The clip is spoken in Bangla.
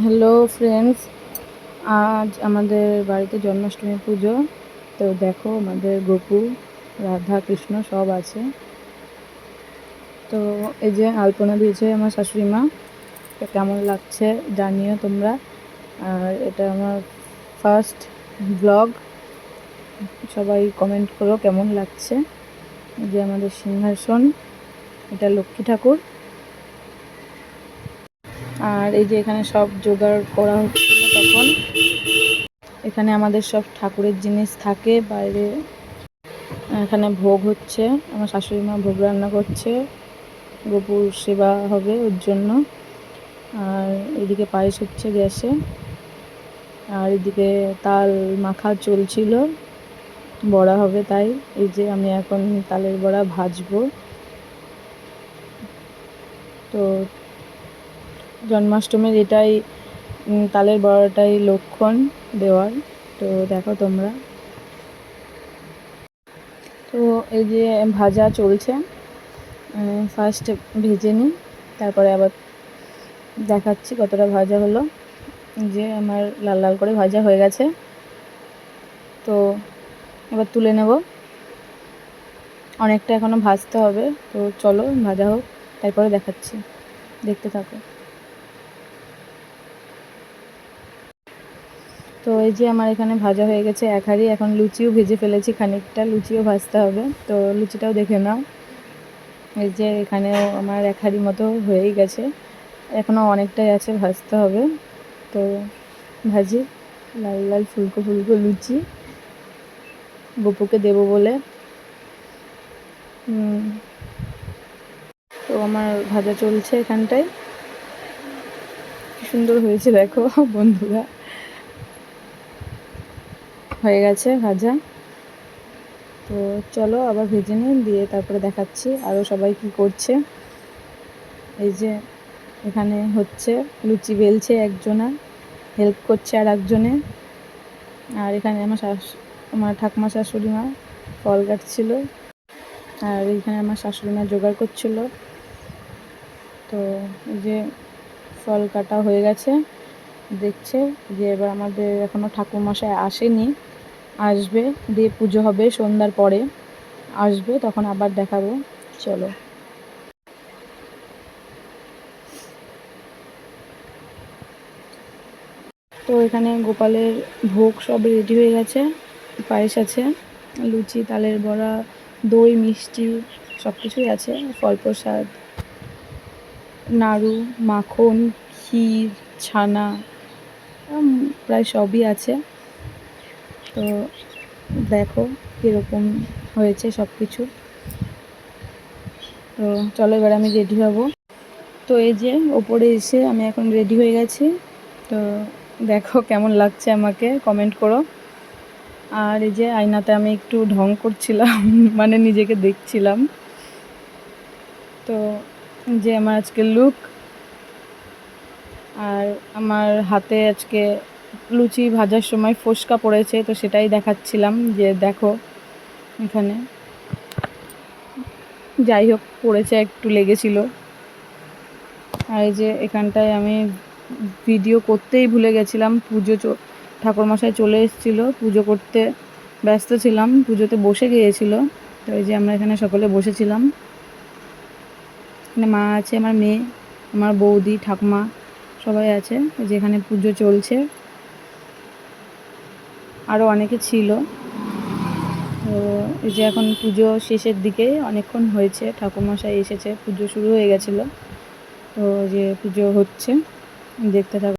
হ্যালো ফ্রেন্ডস, আজ আমাদের বাড়িতে জন্মাষ্টমী পুজো। তো দেখো আমাদের গোপু, রাধা, কৃষ্ণ সব আছে। তো এই যে আলপনা দিয়েছে আমার শাশুড়ি মা। তো কেমন লাগছে জানিও তোমরা। আর এটা আমার ফার্স্ট ব্লগ, সবাই কমেন্ট করো কেমন লাগছে। এই যে আমাদের সিংহাসন, এটা লক্ষ্মী ঠাকুর। আর এই যে এখানে সব জোগাড় করা হচ্ছিল তখন। এখানে আমাদের সব ঠাকুরের জিনিস থাকে বাইরে। এখানে ভোগ হচ্ছে, আমার শাশুড়ি মা ভোগ রান্না করছে, গোপুর সেবা হবে ওর জন্য। আর এদিকে পায়েস হচ্ছে গ্যাসে, আর এদিকে তাল মাখা চলছিল, বড়া হবে তাই। এই যে আমি এখন তালের বড়া ভাজবো। তো জন্মাষ্টমীর এটাই, তালের বড়াটাই লক্ষণ দেওয়ার। তো দেখো তোমরা। তো এই যে ভাজা চলছে, ফার্স্ট ভেজে নিই, তারপরে আবার দেখাচ্ছি কতটা ভাজা হলো। যে আমার লাল লাল করে ভাজা হয়ে গেছে। তো এবার তুলে নেব, অনেকটা এখনও ভাজতে হবে। তো চলো ভাজা হোক, তারপরে দেখাচ্ছি, দেখতে থাকো। তো এই যে আমার এখানে ভাজা হয়ে গেছে এক হাঁড়ি। এখন লুচিও ভেজে ফেলেছি খানিকটা, লুচিও ভাজতে হবে। তো লুচিটাও দেখে নাও। এই যে এখানেও আমার এক হাঁড়ি মতো হয়েই গেছে, এখনও অনেকটাই আছে ভাজতে হবে। তো ভাজি, লাল লাল ফুলকো ফুলকো লুচি গোপুকে দেবো বলে। তো আমার ভাজা চলছে এখানটায়, কি সুন্দর হয়েছে দেখো বন্ধুরা, হয়ে গেছে ভাজা। তো চলো আবার ভেজে নিই, দিয়ে তারপরে দেখাচ্ছি আরও সবাই কি করছে। এই যে এখানে হচ্ছে, লুচি বেলছে একজনা, হেল্প করছে আর একজনে। আর এখানে আমার ঠাকুমা শাশুড়ি মা ফল কাটছিল, আর এখানে আমার শাশুড়ি মা জোগাড় করছিল। তো এই যে ফল কাটা হয়ে গেছে, দেখছে যে এবার আমাদের এখনও ঠাকুরমশাই আসেনি, আসবে, দিয়ে পুজো হবে সন্ধ্যার পরে আসবে, তখন আবার দেখাবো। চলো। তো এখানে গোপালের ভোগ সব রেডি হয়ে গেছে, পায়েস আছে, লুচি, তালের বড়া, দই, মিষ্টি সব কিছুই আছে, ফল প্রসাদ, নাড়ু, মাখন, ক্ষীর, ছানা, প্রায় সবই আছে। তো দেখো কীরকম হয়েছে সব কিছু। তো চলো এবার আমি রেডি হব। তো এই যে ওপরে এসে আমি এখন রেডি হয়ে গেছি। তো দেখো কেমন লাগছে আমাকে কমেন্ট করো। আর এই যে আয়নাতে আমি একটু ঢং করছিলাম মানে নিজেকে দেখছিলাম। তো যে আমার আজকে লুক, আর আমার হাতে আজকে লুচি ভাজার সময় ফোস্কা পড়েছে, তো সেটাই দেখাচ্ছিলাম যে দেখো এখানে, যাই হোক পড়েছে, একটু লেগেছিল। আর এই যে এখানটায় আমি ভিডিও করতেই ভুলে গেছিলাম, ঠাকুরমশাই চলে এসেছিলো, পুজো করতে ব্যস্ত ছিলাম, পুজোতে বসে গিয়েছিল। তো এই যে আমরা এখানে সকলে বসেছিলাম, এখানে মা আছে, আমার মেয়ে, আমার বৌদি, ঠাকুমা সবাই আছে। যেখানে পুজো চলছে, আরও অনেকে ছিল। তো এই যে এখন পুজো শেষের দিকে, অনেকক্ষণ হয়েছে, ঠাকুরমশাই এসেছে, পুজো শুরু হয়ে গেছিলো। তো যে পুজো হচ্ছে, দেখতে থাকো।